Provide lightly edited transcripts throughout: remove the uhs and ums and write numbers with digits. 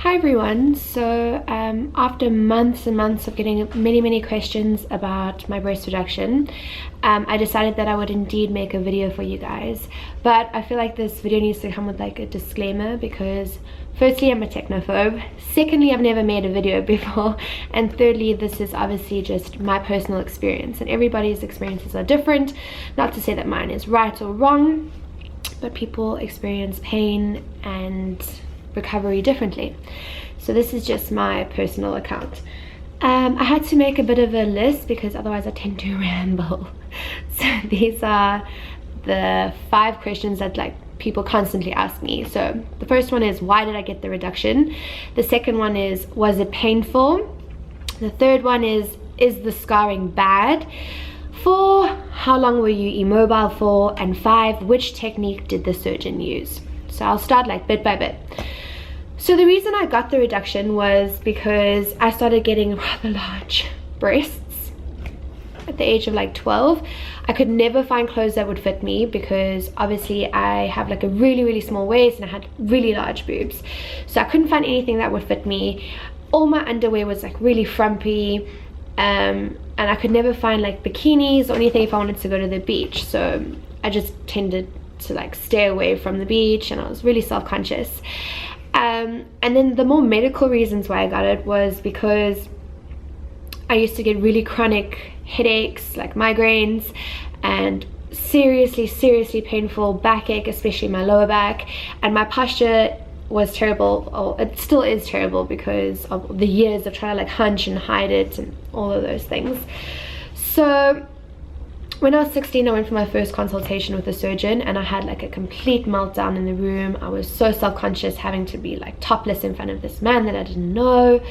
Hi everyone. So after months and months of getting many questions about my breast reduction, I decided that I would indeed make a video for you guys. But I feel like this video needs to come with like a disclaimer, because firstly, I'm a technophobe, secondly, I've never made a video before, and thirdly, this is obviously just my personal experience, and everybody's experiences are different. Not to say that mine is right or wrong, but people experience pain and recovery differently. So this is just my personal account. I had to make a bit of a list because otherwise I tend to ramble. So these are the 5 questions that like people constantly ask me. So the first one is, why did I get the reduction? The second one is, was it painful? The third one is the scarring bad? 4, how long were you immobile for? And 5, which technique did the surgeon use? So I'll start like bit by bit. So the reason I got the reduction was because I started getting rather large breasts at the age of like 12. I could never find clothes that would fit me because obviously I have like a really small waist and I had really large boobs. So I couldn't find anything that would fit me. All my underwear was like really frumpy, and I could never find like bikinis or anything if I wanted to go to the beach. So I just tended to like stay away from the beach, and I was really self-conscious. And then the more medical reasons why I got it was because I used to get really chronic headaches, like migraines, and seriously painful backache, especially my lower back, and my posture was terrible, or it still is terrible because of the years of trying to like hunch and hide it and all of those things. So when I was 16, I went for my first consultation with a surgeon, and I had like a complete meltdown in the room. I was so self-conscious, having to be like topless in front of this man that I didn't know.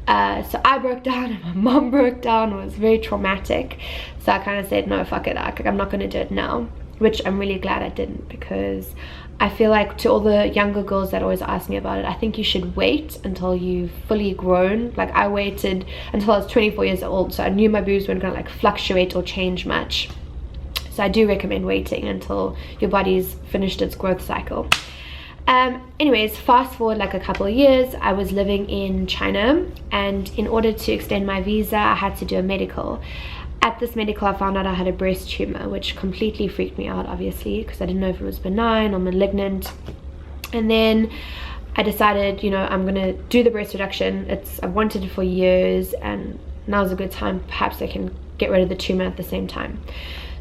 So I broke down and my mom broke down. It was very traumatic. So I kind of said, no, fuck it, I'm not going to do it now, which I'm really glad I didn't, because I feel like, to all the younger girls that always ask me about it, I think you should wait until you've fully grown. Like I waited until I was 24 years old, so I knew my boobs weren't gonna like fluctuate or change much. So I do recommend waiting until your body's finished its growth cycle. Anyways, fast forward like a couple of years, I was living in China, and in order to extend my visa, I had to do a medical. At this medical, I found out I had a breast tumor, which completely freaked me out, obviously, because I didn't know if it was benign or malignant. And then I decided, you know, I'm gonna do the breast reduction. I've wanted it for years, and now's a good time. Perhaps I can get rid of the tumor at the same time.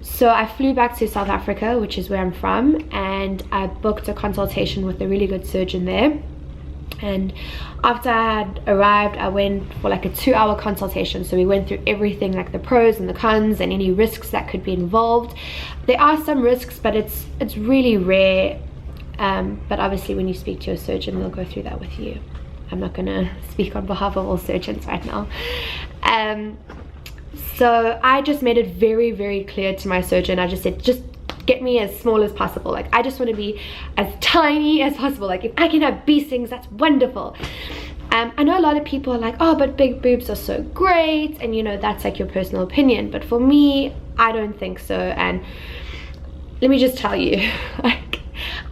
So I flew back to South Africa, which is where I'm from, and I booked a consultation with a really good surgeon there. And after I had arrived, I went for like a 2-hour consultation. So we went through everything, like the pros and the cons and any risks that could be involved. There are some risks, but it's really rare. But obviously when you speak to your surgeon, they'll go through that with you. I'm not gonna speak on behalf of all surgeons right now. So I just made it very clear to my surgeon. I just said, just get me as small as possible. Like I just want to be as tiny as possible. Like if I can have bee stings, that's wonderful. I know a lot of people are like, oh, but big boobs are so great, and you know, that's like your personal opinion, but for me, I don't think so. And let me just tell you, like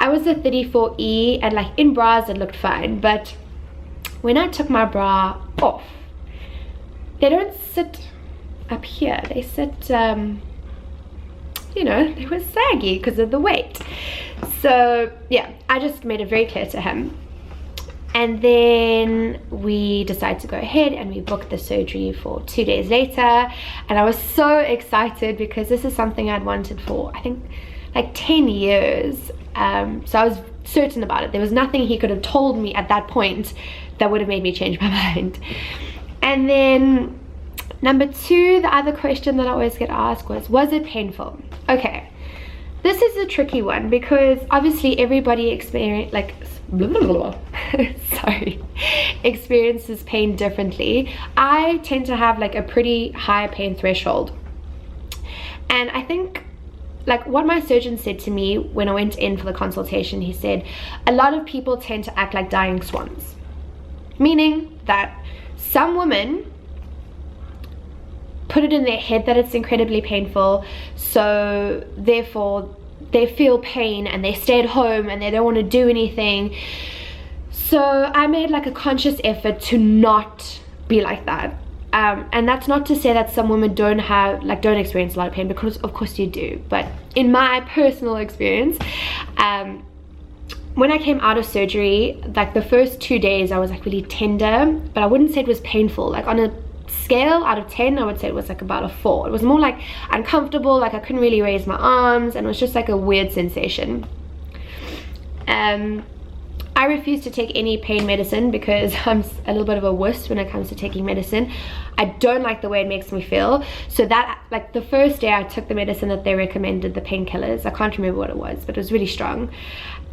I was a 34E, and like in bras it looked fine, but when I took my bra off, they don't sit up here, they sit you know, they were saggy because of the weight. So yeah, I just made it very clear to him. And then we decided to go ahead and we booked the surgery for 2 days later. And I was so excited because this is something I'd wanted for, I think, like 10 years. So I was certain about it. There was nothing he could have told me at that point that would have made me change my mind. And then number 2, the other question that I always get asked was it painful? Okay, this is a tricky one because obviously everybody experiences pain differently. I tend to have like a pretty high pain threshold, and I think like what my surgeon said to me when I went in for the consultation, he said a lot of people tend to act like dying swans, meaning that some women put it in their head that it's incredibly painful, so therefore they feel pain and they stay at home and they don't want to do anything. So I made like a conscious effort to not be like that. And that's not to say that some women don't experience a lot of pain, because of course you do. But in my personal experience, when I came out of surgery, like the first 2 days I was like really tender, but I wouldn't say it was painful. Like on a scale out of 10, I would say it was like about a 4. It was more like uncomfortable, like I couldn't really raise my arms, and it was just like a weird sensation. I refuse to take any pain medicine because I'm a little bit of a wuss when it comes to taking medicine. I don't like the way it makes me feel. So that, like the first day I took the medicine that they recommended, the painkillers, I can't remember what it was, but it was really strong.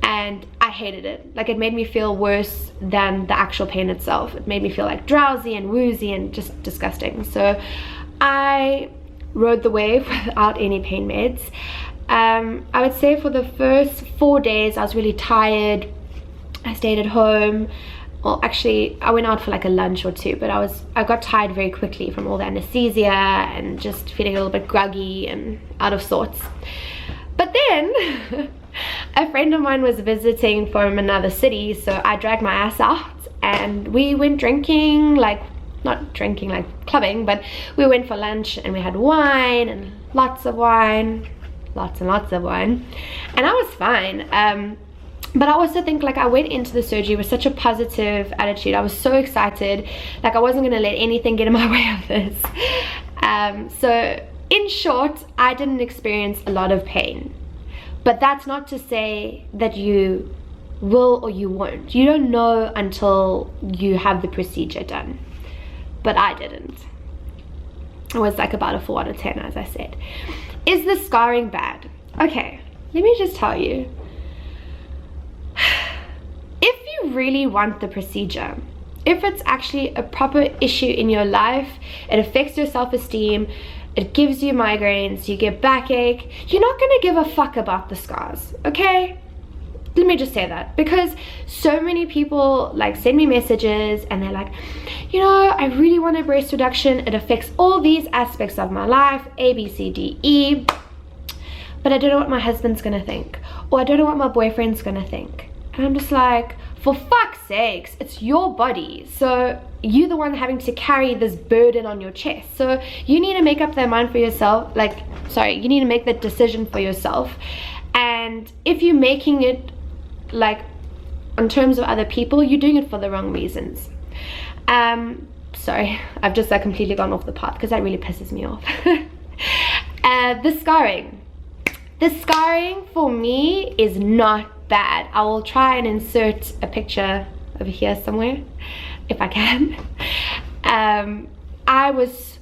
And I hated it. Like it made me feel worse than the actual pain itself. It made me feel like drowsy and woozy and just disgusting. So I rode the wave without any pain meds. I would say for the first 4 days I was really tired. I stayed at home. Well, actually I went out for like a lunch or two, but I got tired very quickly from all the anesthesia and just feeling a little bit groggy and out of sorts. But then a friend of mine was visiting from another city, so I dragged my ass out and we went drinking, like not drinking like clubbing, but we went for lunch and we had wine and lots and lots of wine, and I was fine. But I also think like I went into the surgery with such a positive attitude. I was so excited, like I wasn't going to let anything get in my way of this. So in short, I didn't experience a lot of pain. But that's not to say that you will or you won't. You don't know until you have the procedure done. But I didn't. It was like about a 4 out of 10, as I said. Is the scarring bad? Okay, let me just tell you. If you really want the procedure, if it's actually a proper issue in your life, it affects your self-esteem, it gives you migraines, you get backache, you're not gonna give a fuck about the scars, okay? Let me just say that, because so many people like send me messages and they're like, you know, I really want a breast reduction, it affects all these aspects of my life, A, B, C, D, E, but I don't know what my husband's gonna think, or I don't know what my boyfriend's gonna think. And I'm just like, for fuck's sakes, it's your body, so you're the one having to carry this burden on your chest. So you need to make up that mind for yourself, you need to make that decision for yourself. And if you're making it like in terms of other people, you're doing it for the wrong reasons. Sorry, I've just like completely gone off the path because that really pisses me off. The scarring for me is not bad. I will try and insert a picture over here somewhere if I can. I was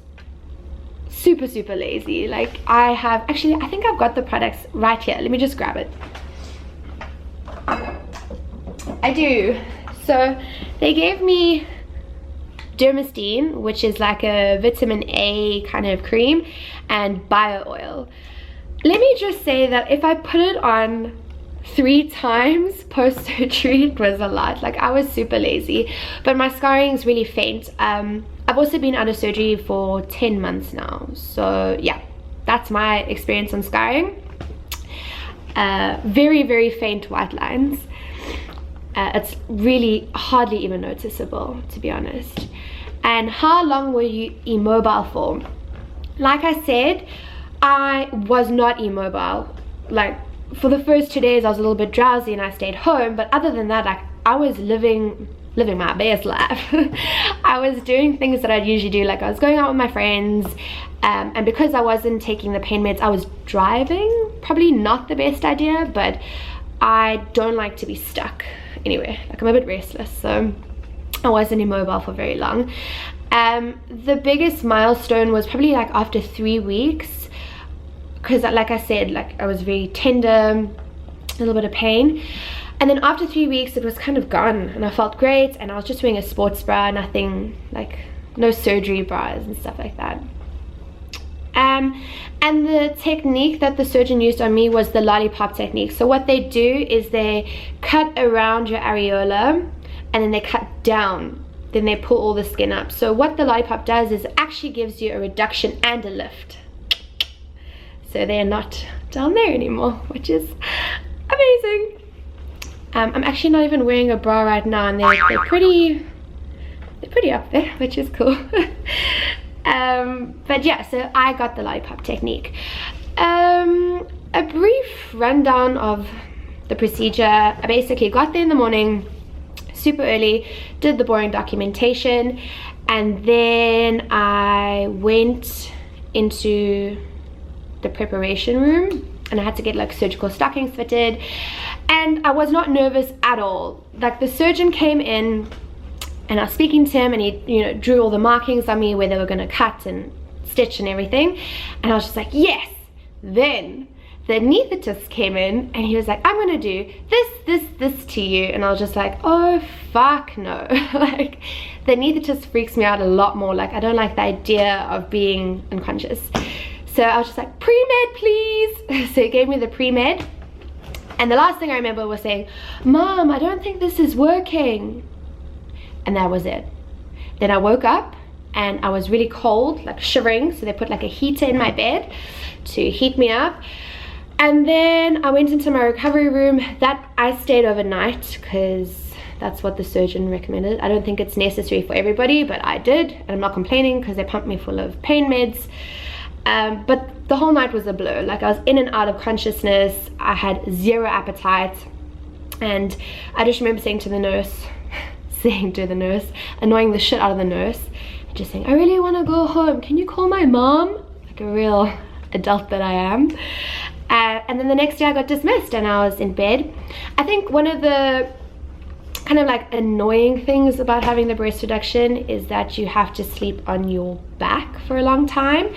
super lazy. Like I think I've got the products right here. Let me just grab it. I do. So they gave me Dermastine, which is like a vitamin A kind of cream, and bio oil. Let me just say that if I put it on 3 times post-surgery, it was a lot. Like I was super lazy, but my scarring is really faint. I've also been out of surgery for 10 months now, so yeah, that's my experience on scarring. Very faint white lines. It's really hardly even noticeable, to be honest. And how long were you immobile for? Like I said, I was not immobile. Like for the first 2 days I was a little bit drowsy and I stayed home, but other than that, like I was living my best life. I was doing things that I'd usually do, like I was going out with my friends, and because I wasn't taking the pain meds, I was driving. Probably not the best idea, but I don't like to be stuck anywhere. Like I'm a bit restless, so I wasn't immobile for very long. The biggest milestone was probably like after 3 weeks, because like I said, like I was very tender, a little bit of pain, and then after 3 weeks it was kind of gone and I felt great, and I was just wearing a sports bra, nothing like, no surgery bras and stuff like that. And the technique that the surgeon used on me was the Lollipop Technique. So what they do is they cut around your areola and then they cut down, then they pull all the skin up. So what the Lollipop does is it actually gives you a reduction and a lift. So they're not down there anymore, which is amazing. I'm actually not even wearing a bra right now, and they're pretty up there, which is cool. But yeah, so I got the Lollipop Technique. A brief rundown of the procedure. I basically got there in the morning super early, did the boring documentation, and then I went into the preparation room, and I had to get like surgical stockings fitted, and I was not nervous at all. Like, the surgeon came in and I was speaking to him, and he, you know, drew all the markings on me where they were going to cut and stitch and everything, and I was just like, yes. Then the anaesthetist came in and he was like, I'm gonna do this to you, and I was just like, oh fuck no. Like, the anaesthetist freaks me out a lot more. Like, I don't like the idea of being unconscious. So I was just like, pre-med please. So he gave me the pre-med, and the last thing I remember was saying, Mom, I don't think this is working. And that was it. Then I woke up and I was really cold, like shivering, so they put like a heater in my bed to heat me up. And then I went into my recovery room. That I stayed overnight because that's what the surgeon recommended. I don't think it's necessary for everybody, but I did, and I'm not complaining because they pumped me full of pain meds. But the whole night was a blur. Like, I was in and out of consciousness. I had zero appetite, and I just remember saying to the nurse, annoying the shit out of the nurse, and just saying, I really want to go home. Can you call my mom? Like a real adult that I am. And then the next day I got dismissed and I was in bed. I think one of the kind of like annoying things about having the breast reduction is that you have to sleep on your back for a long time.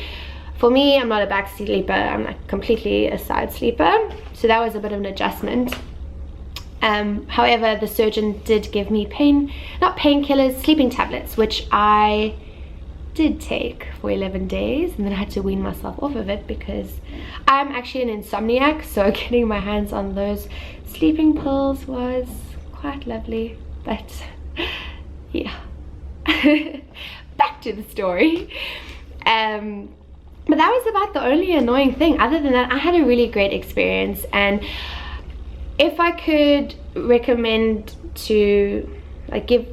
For me, I'm not a back sleeper, I'm like completely a side sleeper, so that was a bit of an adjustment. However, the surgeon did give me not painkillers, sleeping tablets, which I did take for 11 days, and then I had to wean myself off of it because I'm actually an insomniac, so getting my hands on those sleeping pills was quite lovely. But yeah. Back to the story. But that was about the only annoying thing. Other than that, I had a really great experience, and if I could recommend to give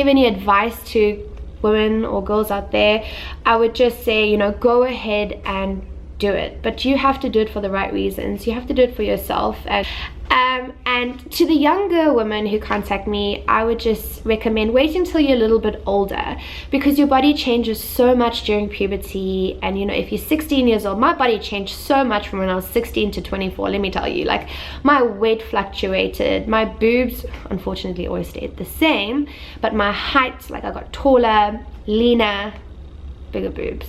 any advice to women or girls out there, I would just say, you know, go ahead and do it, but you have to do it for the right reasons. You have to do it for yourself. And to the younger women who contact me, I would just recommend waiting until you're a little bit older, because your body changes so much during puberty. And you know, if you're 16 years old, my body changed so much from when I was 16 to 24. Let me tell you, like, my weight fluctuated, my boobs unfortunately always stayed the same, but my height, like, I got taller, leaner, bigger boobs.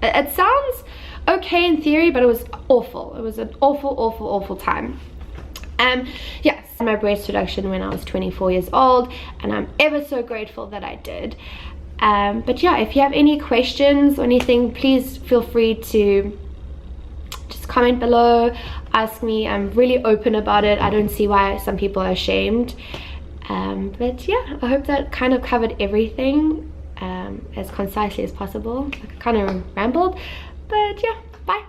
It sounds okay in theory, but it was awful. It was an awful time. Yes, my breast reduction when I was 24 years old, and I'm ever so grateful that I did. But yeah, if you have any questions or anything, please feel free to just comment below, ask me. I'm really open about it. I don't see why some people are ashamed. But yeah, I hope that kind of covered everything as concisely as possible. I kind of rambled, but yeah, bye.